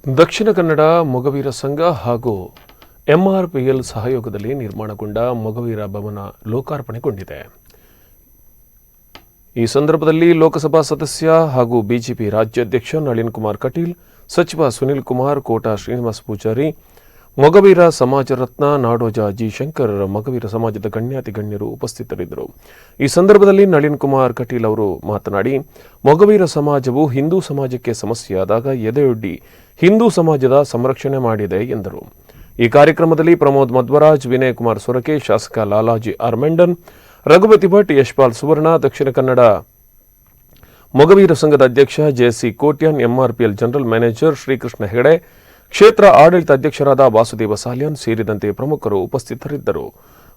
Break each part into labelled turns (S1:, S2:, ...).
S1: ದಕ್ಷಿಣ ಕನ್ನಡ ಮೊಗವೀರ ಸಂಘ ಹಾಗೂ ಎಂಆರ್ಪಿಎಲ್ ಸಹಯೋಗದಲ್ಲಿ ನಿರ್ಮಾಣಗೊಂಡ ಮೊಗವೀರ ಭವನ ಲೋಕಾರ್ಪಣೆಗೊಂಡಿದೆ. ಈ ಸಂದರ್ಭದಲ್ಲಿ ಲೋಕಸಭಾ ಸದಸ್ಯ ಹಾಗೂ ಬಿಜೆಪಿ ರಾಜ್ಯಾಧ್ಯಕ್ಷ ನಳಿನ್ ಕುಮಾರ್ ಕಟೀಲ್, ಸಚಿವ ಸುನಿಲ್ ಕುಮಾರ್, ಕೋಟಾ ಶ್ರೀನಿವಾಸ ಪೂಜಾರಿ, ಮೊಗವೀರ ಸಮಾಜ ರತ್ನ ನಾಡೋಜ ಜಿ ಶಂಕರ್, ಮೊಗವೀರ ಸಮಾಜದ ಗಣ್ಯಾತಿ ಗಣ್ಯರು ಉಪಸ್ಥಿತರಿದ್ದರು. ಈ ಸಂದರ್ಭದಲ್ಲಿ ನಳಿನ್ ಕುಮಾರ್ ಕಟೀಲ್ ಅವರು ಮಾತನಾಡಿ, ಮೊಗವೀರ ಸಮಾಜವು ಹಿಂದೂ ಸಮಾಜಕ್ಕೆ ಸಮಸ್ಯೆಯಾದಾಗ ಎದೆಯೊಡ್ಡಿ ಹಿಂದೂ ಸಮಾಜದ ಸಂರಕ್ಷಣೆ ಮಾಡಿದೆ ಎಂದರು. ಈ ಕಾರ್ಯಕ್ರಮದಲ್ಲಿ ಪ್ರಮೋದ್ ಮಧ್ವರಾಜ್, ವಿನಯ್ ಕುಮಾರ್ ಸೊರಕೆ, ಶಾಸಕ ಲಾಲಾಜಿ ಆರ್ ಮೆಂಡನ್, ರಘುಪತಿ ಭಟ್, ಯಶ್ಪಾಲ್ ಸುವರ್ಣ, ದಕ್ಷಿಣ ಕನ್ನಡ ಮೊಗವೀರ ಸಂಘದ ಅಧ್ಯಕ್ಷ JC Kotian, MRPL general manager Shrikrishna Hegde, ಕ್ಷೇತ್ರ ಆಡಳಿತ ಅಧ್ಯಕ್ಷರಾದ ವಾಸುದೇವ ಸಾಲ್ಯಾನ್ ಸೇರಿದಂತೆ ಪ್ರಮುಖರು ಉಪಸ್ಥಿತರಿದ್ದರು.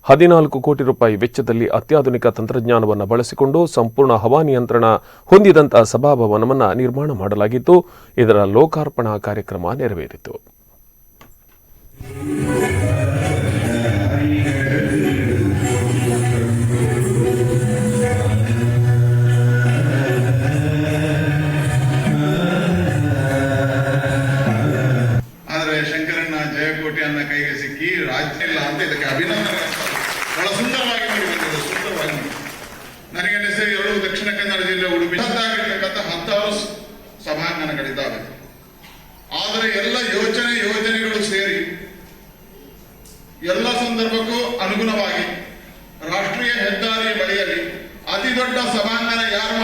S1: 14 ಕೋಟಿ ರೂಪಾಯಿ ವೆಚ್ಚದಲ್ಲಿ ಅತ್ಯಾಧುನಿಕ ತಂತ್ರಜ್ಞಾನವನ್ನು ಬಳಸಿಕೊಂಡು ಸಂಪೂರ್ಣ ಹವಾನಿಯಂತ್ರಣ ಹೊಂದಿದಂತಹ ಸಭಾಭವನವನ್ನು ನಿರ್ಮಾಣ ಮಾಡಲಾಗಿತ್ತು. ಇದರ ಲೋಕಾರ್ಪಣಾ ಕಾರ್ಯಕ್ರಮ ನೆರವೇರಿತು.
S2: ಶಂಕರಣ್ಣ ಜಯಕೋಟೆಯನ್ನ ಕೈಗೆ ಸಿಕ್ಕಿ ರಾಜ್ಯ ಇಲ್ಲ ಅಂತ ಇದಕ್ಕೆ ಅಭಿನಂದನೆ. ಬಹಳ ಸುಂದರವಾಗಿ ಮಾಡಿಕೊಂಡಿದೆ, ಸುಂದರವಾಗಿ ಮಾಡಿ. ನನಗನ್ನಿಸಿ ದಕ್ಷಿಣ ಕನ್ನಡ ಜಿಲ್ಲೆ ಉಡುಪಿ ಹತ್ತಾರು ಸಭಾಂಗಣಗಳಿದ್ದಾವೆ. ಆದರೆ ಎಲ್ಲ ಯೋಜನೆಗಳು ಸೇರಿ ಎಲ್ಲ ಸಂದರ್ಭಕ್ಕೂ ಅನುಗುಣವಾಗಿ ರಾಷ್ಟ್ರೀಯ ಹೆದ್ದಾರಿ ಬಳಿಯಲ್ಲಿ ಅತಿ ದೊಡ್ಡ ಸಭಾಂಗಣ ಯಾರು